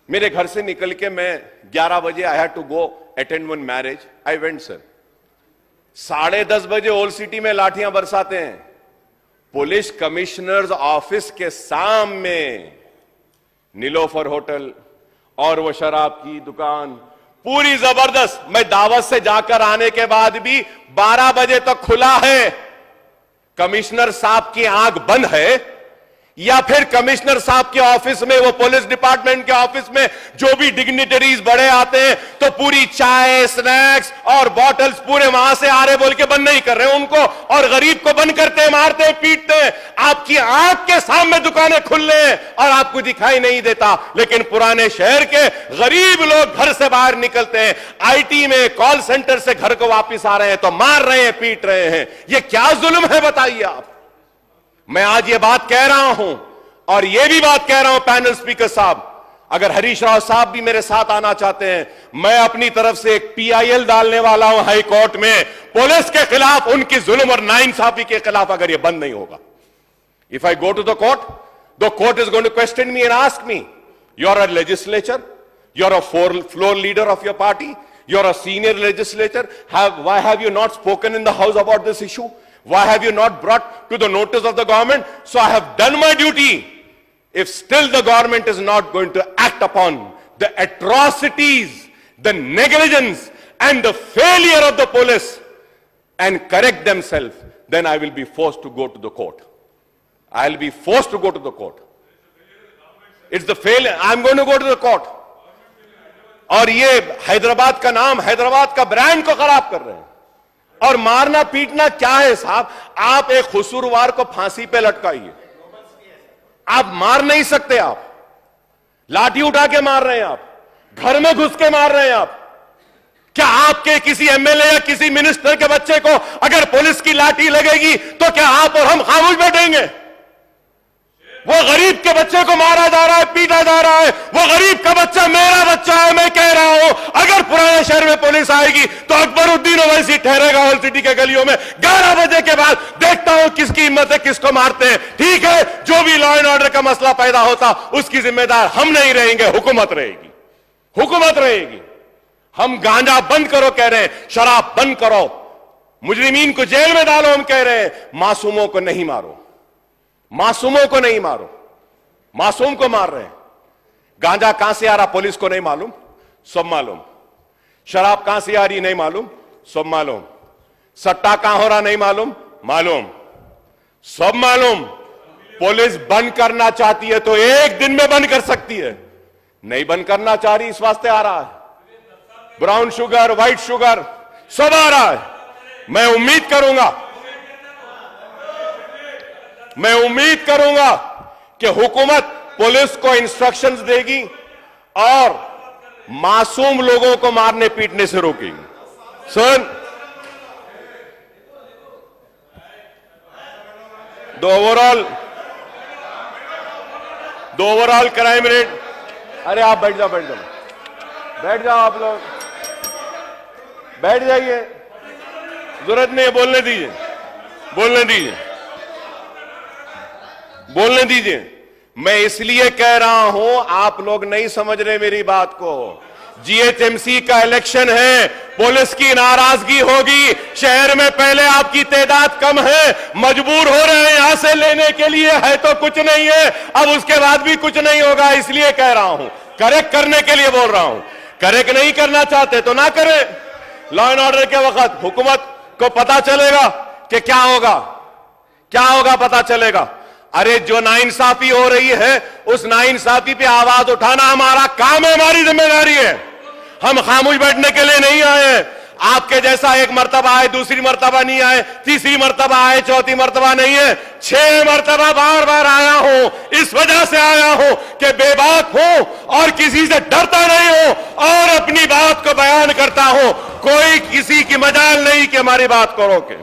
میرے گھر سے نکل کے میں 11 بجے I had to go attend one marriage. I went, sir. 10:30 بجے اولڈ سٹی میں لاٹھیاں برساتے ہیں. پولیس کمشنرز آفس کے سامنے نیلوفر ہوٹل اور وہ شراب کی دکان پوری زبردست. میں دعوت سے جا کر آنے کے بعد بھی 12 بجے تک کھلا ہے. کمشنر صاحب کی آنکھ بند ہے یا پھر کمشنر صاحب کے آفس میں, وہ پولیس ڈپارٹمنٹ کے آفس میں جو بھی ڈگنیٹریز بڑے آتے ہیں تو پوری چائے, سنیکس اور بوٹلز پورے وہاں سے آ رہے بول کے بند نہیں کر رہے ان کو, اور غریب کو بند کرتے ہیں, مارتے ہیں, پیٹتے ہیں. آپ کی آنکھ کے سامنے دکانیں کھل رہے ہیں اور آپ کو دکھائی نہیں دیتا. لیکن پرانے شہر کے غریب لوگ گھر سے باہر نکلتے ہیں, آئی ٹی میں کال سینٹر سے گھر کو واپس آ رہے ہیں تو مار رہے ہیں, پیٹ رہے ہیں. یہ کیا ظلم ہے بتائیے آپ. میں آج یہ بات کہہ رہا ہوں اور یہ بھی بات کہہ رہا ہوں پینل سپیکر صاحب, اگر ہریش راؤ صاحب بھی میرے ساتھ آنا چاہتے ہیں, میں اپنی طرف سے ایک PIL ڈالنے والا ہوں ہائی کورٹ میں پولیس کے خلاف, ان کی ظلم اور ناانصافی کے خلاف, اگر یہ بند نہیں ہوگا. If I go to the court is going to question me and ask me, you're a legislature, you're a floor leader of your party, you're a senior legislator, why have you not spoken in the house about this issue? Why have you not brought to the notice of the government? So I have done my duty. If still the government is not going to act upon the atrocities, the negligence and the failure of the police and correct themselves, then I will be forced to go to the court. I'll be forced to go to the court. It's the failure. I'm going to go to the court. اور یہ حیدرآباد کا نام, حیدرآباد کا brand کو خراب کر رہے ہیں. اور مارنا پیٹنا کیا ہے صاحب؟ آپ ایک قصوروار کو پھانسی پہ لٹکائیے, آپ مار نہیں سکتے. آپ لاٹھی اٹھا کے مار رہے ہیں, آپ گھر میں گھس کے مار رہے ہیں. آپ کیا آپ کے کسی MLA یا کسی منسٹر کے بچے کو اگر پولیس کی لاٹھی لگے گی تو کیا آپ اور ہم خاموش بیٹھیں گے؟ وہ غریب کے بچے کو مارا جا رہا ہے, پیٹا جا رہا ہے. وہ غریب کا بچہ میرا بچہ ہے. میں کہہ رہا ہوں اگر پرانے شہر میں پولیس آئے گی تو اکبر الدین اویسی ٹھہرے گا ہال سٹی کے گلیوں میں 11 بجے کے بعد. دیکھتا ہوں کس کی ہمت ہے, کس کو مارتے ہیں. ٹھیک ہے, جو بھی لا اینڈ آرڈر کا مسئلہ پیدا ہوتا اس کی ذمہ دار ہم نہیں رہیں گے, حکومت رہے گی. حکومت رہے گی. ہم گانجا بند کرو کہہ رہے ہیں, شراب بند کرو, مجرمین کو جیل میں ڈالو ہم کہہ رہے ہیں. معصوموں کو نہیں مارو, معصوموں کو نہیں مارو. معصوم کو مار رہے ہیں. گانجا کہاں سے آ رہا پولیس کو نہیں معلوم, سب معلوم. شراب کہاں سے آ رہی نہیں معلوم, سب معلوم. سٹا کہاں ہو رہا نہیں معلوم, معلوم. سب معلوم. پولیس بند کرنا چاہتی ہے تو ایک دن میں بند کر سکتی ہے, نہیں بند کرنا چاہ رہی اس واسطے آ رہا ہے. براؤن شوگر, وائٹ شوگر سب آ رہا ہے. میں امید کروں گا کہ حکومت پولیس کو انسٹرکشنز دے گی اور معصوم لوگوں کو مارنے پیٹنے سے روکے گی. سن, دو اوورال کرائم ریٹ. ارے آپ بیٹھ جاؤ آپ لوگ بیٹھ جائیے, ضرورت نہیں ہے, بولنے دیجئے. میں اس لیے کہہ رہا ہوں, آپ لوگ نہیں سمجھ رہے میری بات کو. GHMC کا الیکشن ہے, پولیس کی ناراضگی ہوگی. شہر میں پہلے آپ کی تعداد کم ہے, مجبور ہو رہے ہیں یہاں سے لینے کے لیے, ہے تو کچھ نہیں ہے, اب اس کے بعد بھی کچھ نہیں ہوگا. اس لیے کہہ رہا ہوں, کریکٹ کرنے کے لیے بول رہا ہوں. کریکٹ نہیں کرنا چاہتے تو نہ کریں. لا اینڈ آرڈر کے وقت حکومت کو پتا چلے گا کہ کیا ہوگا پتا چلے گا. ارے جو ناانصافی ہو رہی ہے اس ناانصافی پہ آواز اٹھانا ہمارا کام ہے, ہماری ذمہ داری ہے. ہم خاموش بیٹھنے کے لیے نہیں آئے. آپ کے جیسا ایک مرتبہ آئے, دوسری مرتبہ نہیں آئے, تیسری مرتبہ آئے, چوتھی مرتبہ نہیں ہے, 6 مرتبہ بار بار آیا ہوں. اس وجہ سے آیا ہوں کہ بے بات ہوں اور کسی سے ڈرتا نہیں ہوں اور اپنی بات کو بیان کرتا ہوں. کوئی کسی کی مجال نہیں کہ ہماری بات کو روکے.